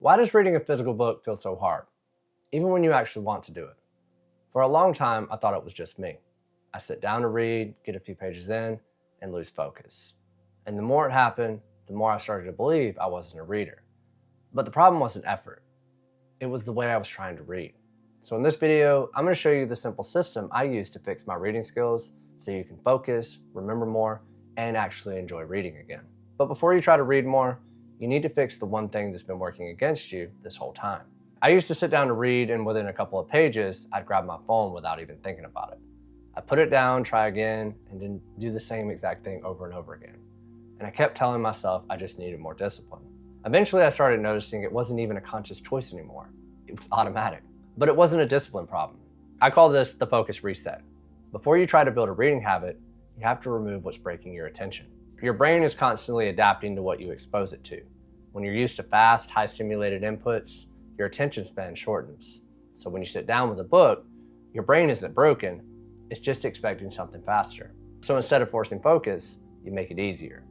Why does reading a physical book feel so hard, even when you actually want to do it? For a long time, I thought it was just me. I sit down to read, get a few pages in, and lose focus. And the more it happened, the more I started to believe I wasn't a reader. But the problem wasn't effort. It was the way I was trying to read. So in this video, I'm going to show you the simple system I use to fix my reading skills so you can focus, remember more, and actually enjoy reading again. But before you try to read more, you need to fix the one thing that's been working against you this whole time. I used to sit down to read, and within a couple of pages, I'd grab my phone without even thinking about it. I'd put it down, try again, and then do the same exact thing over and over again. And I kept telling myself I just needed more discipline. Eventually, I started noticing it wasn't even a conscious choice anymore. It was automatic. But it wasn't a discipline problem. I call this the focus reset. Before you try to build a reading habit, you have to remove what's breaking your attention. Your brain is constantly adapting to what you expose it to. When you're used to fast, high-stimulated inputs, your attention span shortens. So when you sit down with a book, your brain isn't broken, it's just expecting something faster. So instead of forcing focus, you make it easier.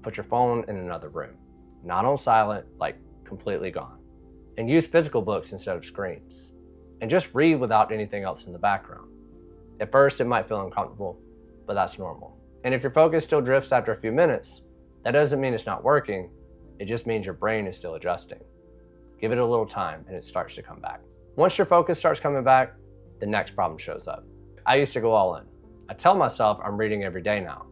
Put your phone in another room, not on silent, like completely gone. And use physical books instead of screens. And just read without anything else in the background. At first, it might feel uncomfortable, but that's normal. And if your focus still drifts after a few minutes, that doesn't mean it's not working, it just means your brain is still adjusting. Give it a little time and it starts to come back. Once your focus starts coming back, the next problem shows up. I used to go all in. I tell myself I'm reading every day now,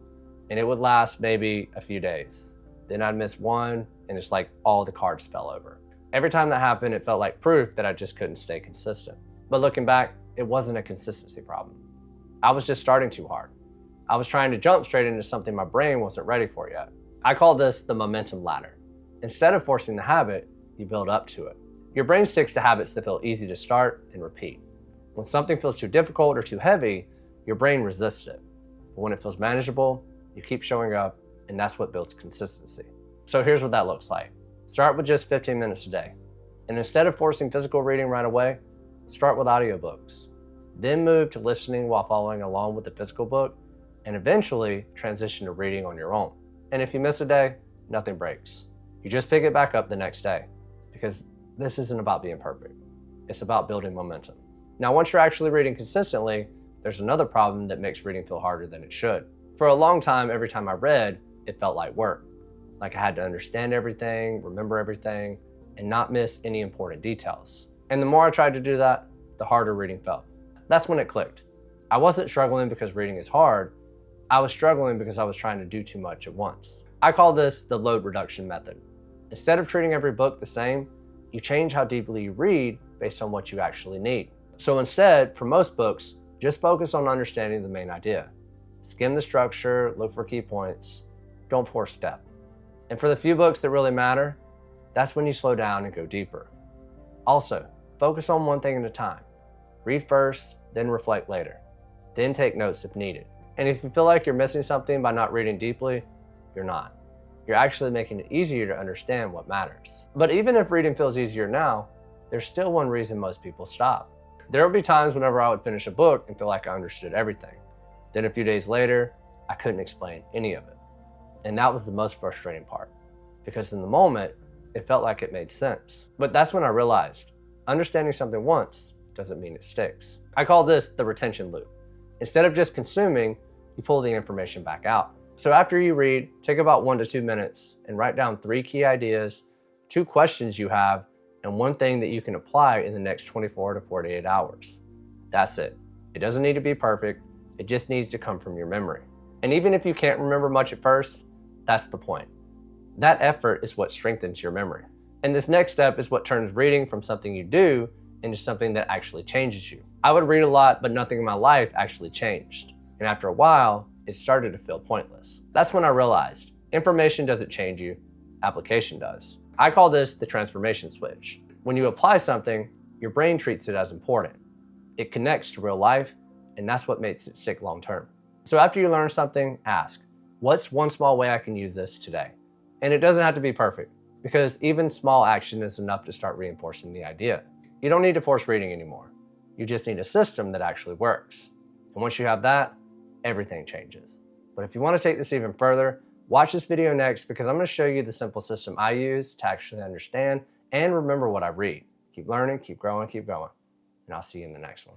and it would last maybe a few days. Then I'd miss one, and it's like all the cards fell over. Every time that happened, it felt like proof that I just couldn't stay consistent. But looking back, it wasn't a consistency problem. I was just starting too hard. I was trying to jump straight into something my brain wasn't ready for yet. I call this the momentum ladder. Instead of forcing the habit, you build up to it. Your brain sticks to habits that feel easy to start and repeat. When something feels too difficult or too heavy, your brain resists it. But when it feels manageable, you keep showing up, and that's what builds consistency. So here's what that looks like. Start with just 15 minutes a day. And instead of forcing physical reading right away, start with audiobooks. Then move to listening while following along with the physical book, and eventually transition to reading on your own. And if you miss a day, nothing breaks. You just pick it back up the next day, because this isn't about being perfect. It's about building momentum. Now, once you're actually reading consistently, there's another problem that makes reading feel harder than it should. For a long time, every time I read, it felt like work. Like I had to understand everything, remember everything, and not miss any important details. And the more I tried to do that, the harder reading felt. That's when it clicked. I wasn't struggling because reading is hard. I was struggling because I was trying to do too much at once. I call this the load reduction method. Instead of treating every book the same, you change how deeply you read based on what you actually need. So instead, for most books, just focus on understanding the main idea. Skim the structure, look for key points, don't force depth. And for the few books that really matter, that's when you slow down and go deeper. Also, focus on one thing at a time. Read first, then reflect later. Then take notes if needed. And if you feel like you're missing something by not reading deeply, you're not. You're actually making it easier to understand what matters. But even if reading feels easier now, there's still one reason most people stop. There will be times whenever I would finish a book and feel like I understood everything. Then a few days later, I couldn't explain any of it. And that was the most frustrating part, because in the moment, it felt like it made sense. But that's when I realized, understanding something once doesn't mean it sticks. I call this the retention loop. Instead of just consuming, you pull the information back out. So after you read, take about 1 to 2 minutes and write down 3 key ideas, 2 questions you have, and 1 thing that you can apply in the next 24 to 48 hours. That's it. It doesn't need to be perfect. It just needs to come from your memory. And even if you can't remember much at first, that's the point. That effort is what strengthens your memory. And this next step is what turns reading from something you do into something that actually changes you. I would read a lot, but nothing in my life actually changed. And after a while, it started to feel pointless. That's when I realized information doesn't change you, application does. I call this the transformation switch. When you apply something, your brain treats it as important. It connects to real life, and that's what makes it stick long term. So after you learn something, ask, what's one small way I can use this today? And it doesn't have to be perfect, because even small action is enough to start reinforcing the idea. You don't need to force reading anymore. You just need a system that actually works. And once you have that, everything changes. But if you want to take this even further, watch this video next, because I'm going to show you the simple system I use to actually understand and remember what I read. Keep learning, keep growing, keep going. And I'll see you in the next one.